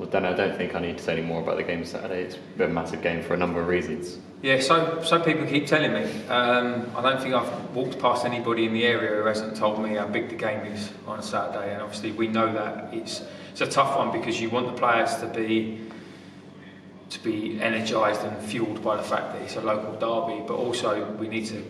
Well, Dan, I don't think I need to say any more about the game Saturday. It's a massive game for a number of reasons. Yeah, so people keep telling me. I don't think I've walked past anybody in the area who hasn't told me how big the game is on a Saturday. And obviously we know that it's a tough one because you want the players to be energised and fuelled by the fact that it's a local derby, but also we need to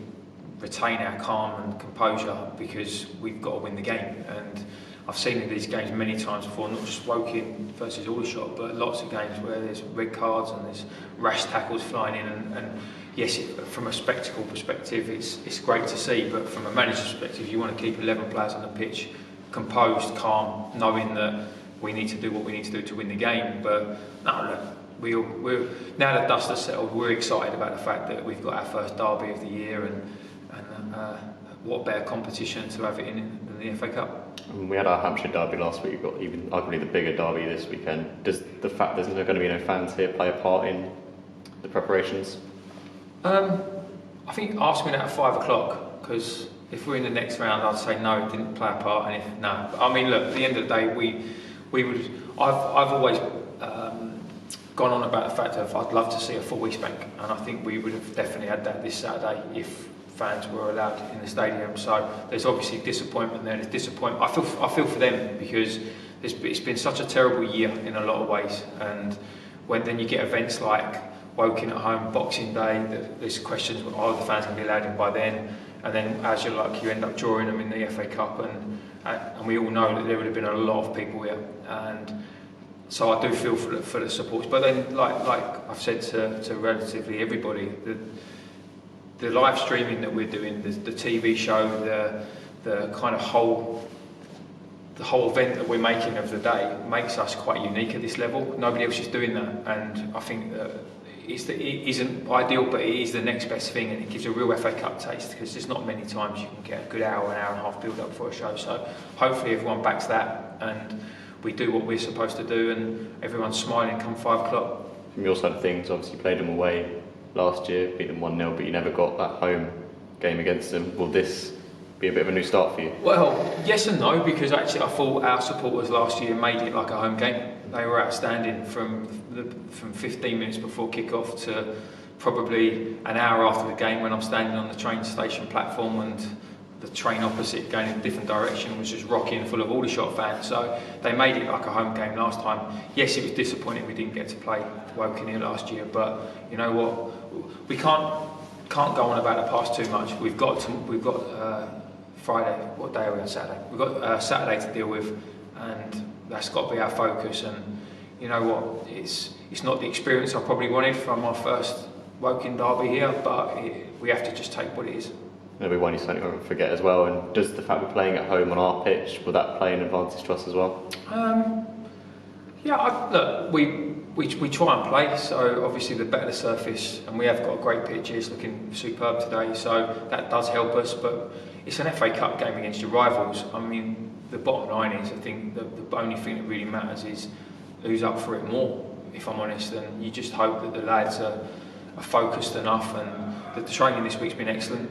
retain our calm and composure because we've got to win the game. And I've seen these games many times before, not just Woking versus Aldershot, but lots of games where there's red cards and there's rash tackles flying in. And yes, from a spectacle perspective, it's great to see, but from a manager's perspective, you want to keep 11 players on the pitch composed, calm, knowing that we need to do what we need to do to win the game. But no, look, we're now that dust has settled, we're excited about the fact that we've got our first derby of the year, and what better competition to have it in than the FA Cup. We had our Hampshire derby last week. We've got even arguably the bigger derby this weekend. Does the fact there's going to be no fans here play a part in the preparations? I think ask me that at 5 o'clock, because if we're in the next round, I'd say no, it didn't play a part. And if no, I mean, look, at the end of the day, we would. I've always gone on about the fact that I'd love to see a full East Bank, and I think we would have definitely had that this Saturday if fans were allowed in the stadium. So there's obviously disappointment there. There's disappointment. I feel for them because it's been such a terrible year in a lot of ways, and then you get events like Woking at home, Boxing Day, there's questions: are the fans going to be allowed in by then? And then, as you're lucky, you end up drawing them in the FA Cup, and we all know that there would have been a lot of people here, and so I do feel for the supporters. But then, like I've said to relatively everybody, the live streaming that we're doing, the TV show, the kind of whole event that we're making of the day makes us quite unique at this level. Nobody else is doing that, and I think that it isn't ideal, but it is the next best thing, and it gives a real FA Cup taste, because there's not many times you can get a good hour and a half build up for a show. So hopefully everyone backs that, and we do what we're supposed to do, and everyone's smiling come 5 o'clock. From your side of things, obviously you played them away last year, beat them 1-0, but you never got that home game against them. Will this be a bit of a new start for you? Well, yes and no, because actually I thought our supporters last year made it like a home game. They were outstanding from 15 minutes before kick-off to probably an hour after the game, when I'm standing on the train station platform and the train opposite going in a different direction was just rocking, full of Aldershot fans. So they made it like a home game last time. Yes, it was disappointing we didn't get to play Woking here last year, but you know what? We can't go on about the past too much. We've got Friday. What day are we on Saturday? We've got Saturday to deal with, and that's got to be our focus. And you know what? It's not the experience I probably wanted from our first Woking derby here, but we have to just take what it is. There'll be one you certainly won't forget as well. And does the fact we're playing at home on our pitch, will that play an advantage to us as well? Yeah, look, we try and play, so obviously the better the surface, and we have got a great pitch here, it's looking superb today, so that does help us. But it's an FA Cup game against your rivals. I mean, the bottom line is, I think the only thing that really matters is who's up for it more, if I'm honest. And you just hope that the lads are focused enough, and the training this week's been excellent.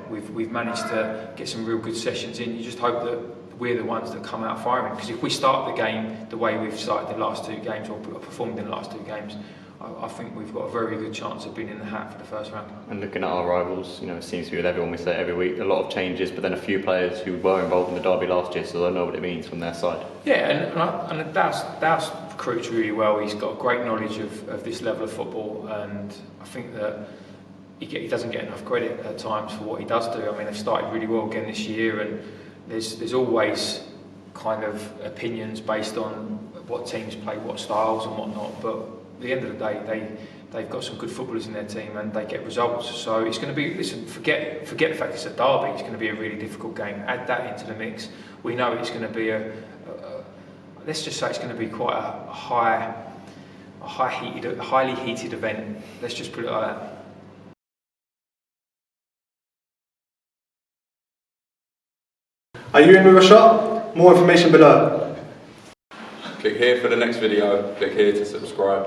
We've managed to get some real good sessions in. You just hope that we're the ones that come out firing, because if we start the game the way we've started the last 2 games, or performed in the last 2 games, I think we've got a very good chance of being in the hat for the first round. And looking at our rivals, you know, it seems to be with everyone, we say it every week, a lot of changes, but then a few players who were involved in the derby last year, so they'll know what it means from their side. Yeah, and Dow's recruits really well. He's got great knowledge of this level of football, and I think that he doesn't get enough credit at times for what he does do. I mean, they've started really well again this year, and there's always kind of opinions based on what teams play, what styles and whatnot, but at the end of the day, they've got some good footballers in their team and they get results. So it's going to be, listen, forget the fact it's a derby, it's going to be a really difficult game. Add that into the mix. We know it's going to be let's just say it's going to be quite a highly heated event. Let's just put it like that. Are you in with a shot? More information below. Click here for the next video, click here to subscribe.